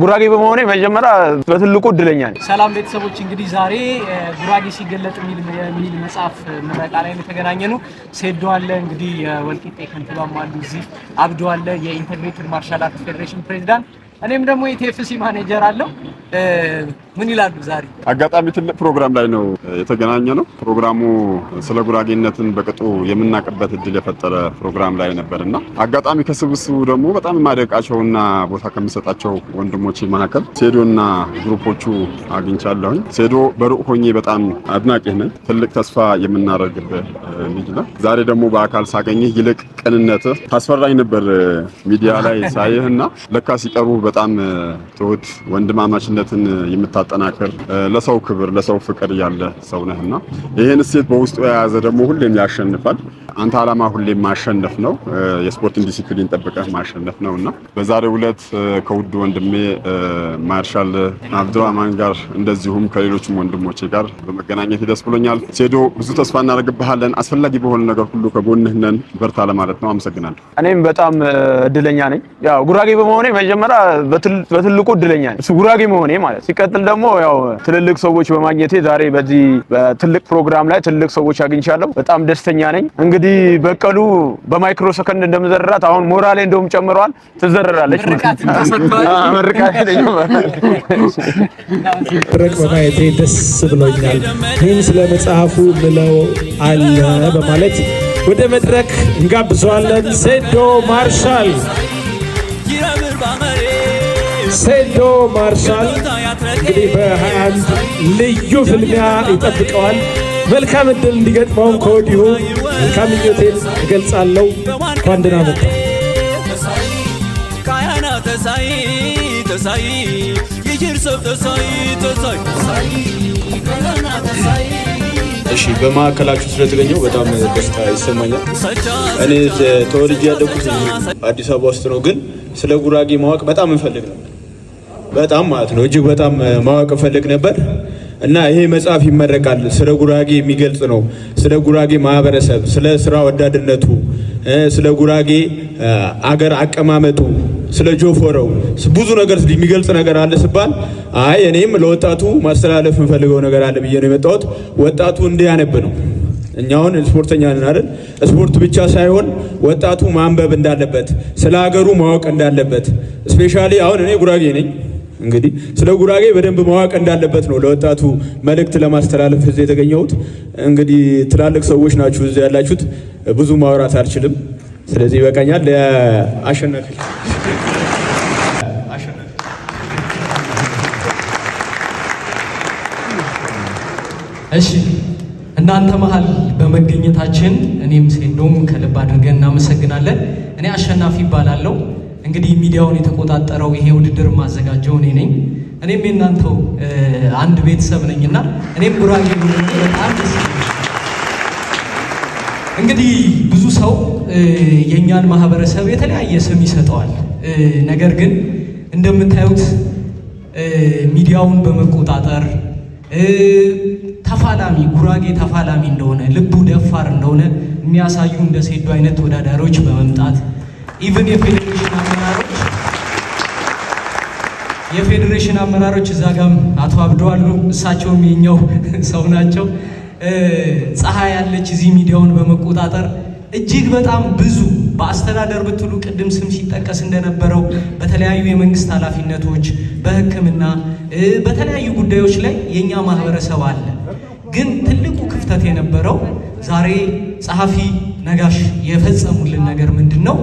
ጉራጌ በመሆኔ መጀመሪያ በትልቁ እድለኛ ነኝ። ሰላም ቤተሰቦች፣ እንግዲህ ዛሬ ጉራጌ ሲገለጥ የሚል መጽሐፍ ምረቃ ላይ ተገናኘነው። ሴዶ አለ እንግዲህ የወልቂጤ ከንቲባም አሉ፣ እዚህ አብዱ አለ የኢንተግሬትድ ማርሻል አርት ፌዴሬሽን ፕሬዝዳንት፣ እኔም ደግሞ የቲኤፍሲ ማኔጀር አለው። ምን ይላሉ? ዛሬ አጋጣሚ ትልቅ ፕሮግራም ላይ ነው የተገናኘነው። ፕሮግራሙ ስለ ጉራጌነትን በቅጡ የምናቀበት እድል የፈጠረ ፕሮግራም ላይ ነበርና አጋጣሚ ከስብስቡ ደግሞ በጣም የማደንቃቸውና ቦታ ከምሰጣቸው ወንድሞቼ መካከል ሴዶና ግሩፖቹ አግኝቻለሁኝ። ሴዶ በሩቅ ሆኜ በጣም አድናቂ ነኝ። ትልቅ ተስፋ የምናደርግበት ልጅ ነው። ዛሬ ደግሞ በአካል ሳገኝህ ይልቅ ቅንነትህ ታስፈራኝ ነበር ሚዲያ ላይ ሳይህና ለካ ሲቀርቡ በጣም ትሁት ወንድማማችነትን የምታጠናክር ለሰው ክብር ለሰው ፍቅር ያለ ሰው ነህና ይሄን እሴት በውስጡ የያዘ ደግሞ ሁሌም ያሸንፋል። አንተ ዓላማ ሁሌም ማሸነፍ ነው፣ የስፖርትን ዲሲፕሊን ጠብቀህ ማሸነፍ ነውና በዛሬው ዕለት ከውድ ወንድሜ ማርሻል አብዱራህማን ጋር እንደዚሁም ከሌሎችም ወንድሞቼ ጋር በመገናኘት ደስ ብሎኛል። ሴዶ ብዙ ተስፋ እናደርግብሃለን። አስፈላጊ በሆነ ነገር ሁሉ ከጎንህ ነን። በርታ ለማለት ነው። አመሰግናለሁ። እኔም በጣም እድለኛ ነኝ። ያው ጉራጌ በመሆኔ መጀመሪያ በትልቁ እድለኛ ነኝ፣ ጉራጌ መሆኔ ማለት። ሲቀጥል ደግሞ ያው ትልልቅ ሰዎች በማግኘቴ ዛሬ በዚህ በትልቅ ፕሮግራም ላይ ትልልቅ ሰዎች አግኝቻለሁ። በጣም ደስተኛ ነኝ። እንግዲህ በቀሉ በማይክሮ ሰከንድ እንደምዘረራት አሁን ሞራሌ እንደውም ጨምሯል። ትዘረራለች። መርቃት በማየቴ ደስ ብሎኛል። ይህን ስለ መጽሐፉ ምለው አለ በማለት ወደ መድረክ እንጋብዘዋለን። ሴዶ ማርሻል እንግዲህ በ21 ልዩ ፍልሚያ ይጠብቀዋል። መልካም እድል እንዲገጥመውም ከወዲሁ መልካም ምኞቴን እገልጻለሁ። እንኳን ደህና መጣ። እሺ፣ በማዕከላችሁ ስለተገኘው በጣም ደስታ ይሰማኛል። እኔ ተወልጄ ያደኩት አዲስ አበባ ውስጥ ነው፣ ግን ስለ ጉራጌ ማወቅ በጣም እንፈልግ ነበር። በጣም ማለት ነው እጅግ በጣም ማወቅ እንፈልግ ነበር እና ይሄ መጽሐፍ ይመረቃል። ስለ ጉራጌ የሚገልጽ ነው። ስለ ጉራጌ ማህበረሰብ፣ ስለ ስራ ወዳድነቱ፣ ስለ ጉራጌ አገር አቀማመጡ፣ ስለ ጆፎረው ብዙ ነገር የሚገልጽ ነገር አለ ሲባል አይ እኔም ለወጣቱ ማስተላለፍ የምፈልገው ነገር አለ ብዬ ነው የመጣሁት። ወጣቱ እንዲያነብ ነው። እኛውን ስፖርተኛ ነን አይደል? ስፖርት ብቻ ሳይሆን ወጣቱ ማንበብ እንዳለበት፣ ስለ ሀገሩ ማወቅ እንዳለበት፣ ስፔሻሊ አሁን እኔ ጉራጌ ነኝ። እንግዲህ ስለ ጉራጌ በደንብ ማወቅ እንዳለበት ነው ለወጣቱ መልእክት ለማስተላለፍ እዚህ የተገኘሁት። እንግዲህ ትላልቅ ሰዎች ናችሁ እዚህ ያላችሁት፣ ብዙ ማውራት አልችልም። ስለዚህ ይበቃኛል። አሸናፊ እሺ፣ እናንተ መሀል በመገኘታችን እኔም ሴዶም ከልብ አድርገን እናመሰግናለን። እኔ አሸናፊ ይባላለሁ። እንግዲህ ሚዲያውን የተቆጣጠረው ይሄ ውድድር ማዘጋጀው እኔ ነኝ። እኔም የእናንተው አንድ ቤተሰብ ነኝና እኔም ጉራጌ በጣም ደስ ይላል። እንግዲህ ብዙ ሰው የኛን ማህበረሰብ የተለያየ ስም ይሰጠዋል። ነገር ግን እንደምታዩት ሚዲያውን በመቆጣጠር ተፋላሚ ጉራጌ ተፋላሚ እንደሆነ ልቡ ደፋር እንደሆነ የሚያሳዩ እንደ ሴዶ አይነት ተወዳዳሪዎች በመምጣት ኢቭን የፌዴሬሽን አመራሮች እዛ ጋም አቶ አብዱ አሉ፣ እሳቸውም የኛው ሰው ናቸው። ፀሐይ ያለች እዚህ ሚዲያውን በመቆጣጠር እጅግ በጣም ብዙ በአስተዳደር ብትሉ ቅድም ስም ሲጠቀስ እንደነበረው በተለያዩ የመንግስት ኃላፊነቶች፣ በሕክምና በተለያዩ ጉዳዮች ላይ የኛ ማህበረሰብ አለ። ግን ትልቁ ክፍተት የነበረው ዛሬ ጸሐፊ ነጋሽ የፈጸሙልን ነገር ምንድነው?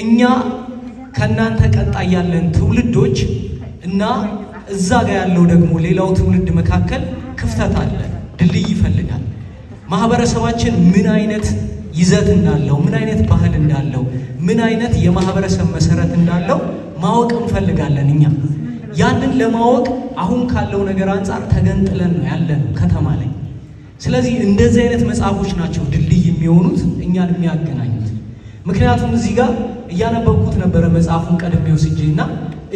እኛ ከናንተ ቀጣይ ያለን ትውልዶች እና እዛ ጋር ያለው ደግሞ ሌላው ትውልድ መካከል ክፍተት አለ፣ ድልድይ ይፈልጋል። ማህበረሰባችን ምን አይነት ይዘት እንዳለው፣ ምን አይነት ባህል እንዳለው፣ ምን አይነት የማህበረሰብ መሰረት እንዳለው ማወቅ እንፈልጋለን። እኛ ያንን ለማወቅ አሁን ካለው ነገር አንጻር ተገንጥለን ነው ያለን ከተማ ላይ። ስለዚህ እንደዚህ አይነት መጽሐፎች ናቸው ድልድይ የሚሆኑት እኛን የሚያገናኙት። ምክንያቱም እዚህ ጋር እያነበብኩት ነበረ መጽሐፉን ቀድሜ ወስጄና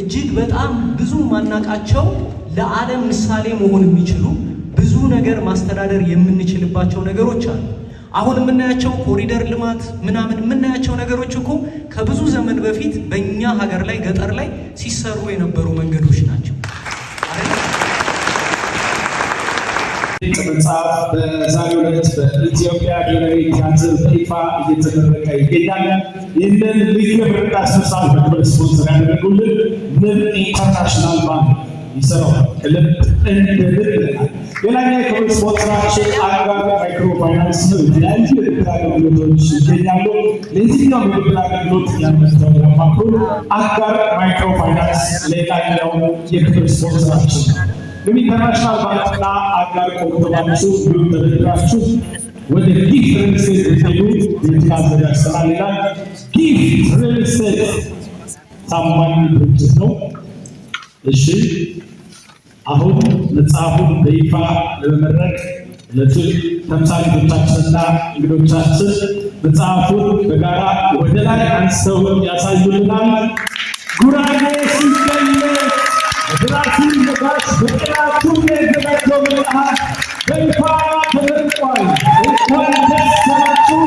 እጅግ በጣም ብዙ ማናቃቸው ለዓለም ምሳሌ መሆን የሚችሉ ብዙ ነገር ማስተዳደር የምንችልባቸው ነገሮች አሉ። አሁን የምናያቸው ኮሪደር ልማት ምናምን የምናያቸው ነገሮች እኮ ከብዙ ዘመን በፊት በእኛ ሀገር ላይ ገጠር ላይ ሲሰሩ የነበሩ መንገዶች ናቸው። መጽሐፍ በዛሬው ዕለት በኢትዮጵያ ብሔራዊ ቲያትር በይፋ እየተመረቀ ይገኛል። ይህንን ልዩ የምረቃ ስብሰባ በክብር ስፖንሰር ያደረጉልን ንብ ኢንተርናሽናል ባንክ ይሰራው ከልብ እንድንል ይላል። ሌላኛው የክብር ስፖንሰራችን አጋር ማይክሮ ፋይናንስ ነው። የተለያዩ የብድር አገልግሎቶች ይገኛሉ። ለየትኛው የብድር አገልግሎት ያመጣው ያማክሩ አጋር ማይክሮ ፋይናንስ ሌላኛው የክብር ስፖንሰራችን ነው። ንብ ኢንተርናሽናል ባንክና አጋር ቆጥባችሁ እንዲሁም ተበድራችሁ ወደ ጊፍት ሪል ስቴት ብትሄዱ ቤት አዘጋጅተናል ይላል። ጊፍት ሪል ስቴት ታማኝ ድርጅት ነው። እሺ አሁን መጽሐፉን በይፋ ለመመረቅ ተምሳሌቶቻችንና እንግዶቻችን መጽሐፉን በጋራ ወደ ላይ አንስተው ያሳዩልናል። ጉራጌ ሲገለጽ በራሱን ነጋሽ በጥራቱ የተዘጋጀው መጽሐፍ በይፋ ተመርቋል። እንኳን ደስ ያላችሁ፣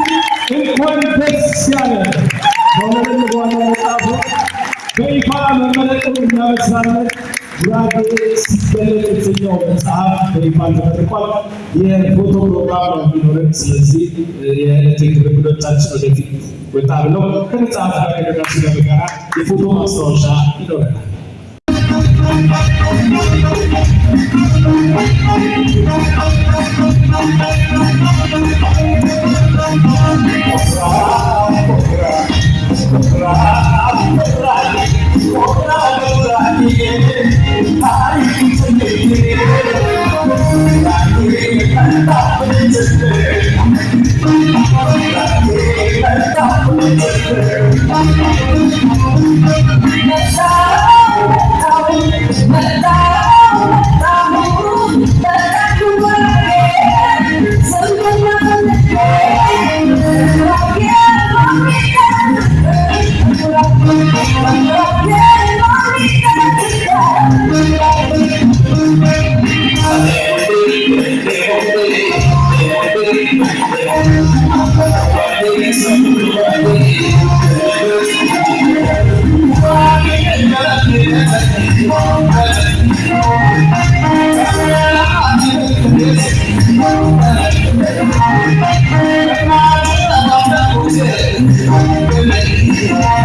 እንኳን ደስ ያለን። በሁለት በኋላ መጽሐፉ በይፋ መመረቁን እናበስራለን። ጉራጌ ሲገለጽ የተሰኘው መጽሐፍ በይፋ ተመርቋል። የፎቶ ፕሮግራም ነው የሚኖረን። ስለዚህ የቴክኒክ እንግዶቻችን ወደፊት ወጣ ብለው ከመጽሐፍ ጋር ከደራሲ ጋር በጋራ የፎቶ ማስታወሻ ይኖረናል። Yeah.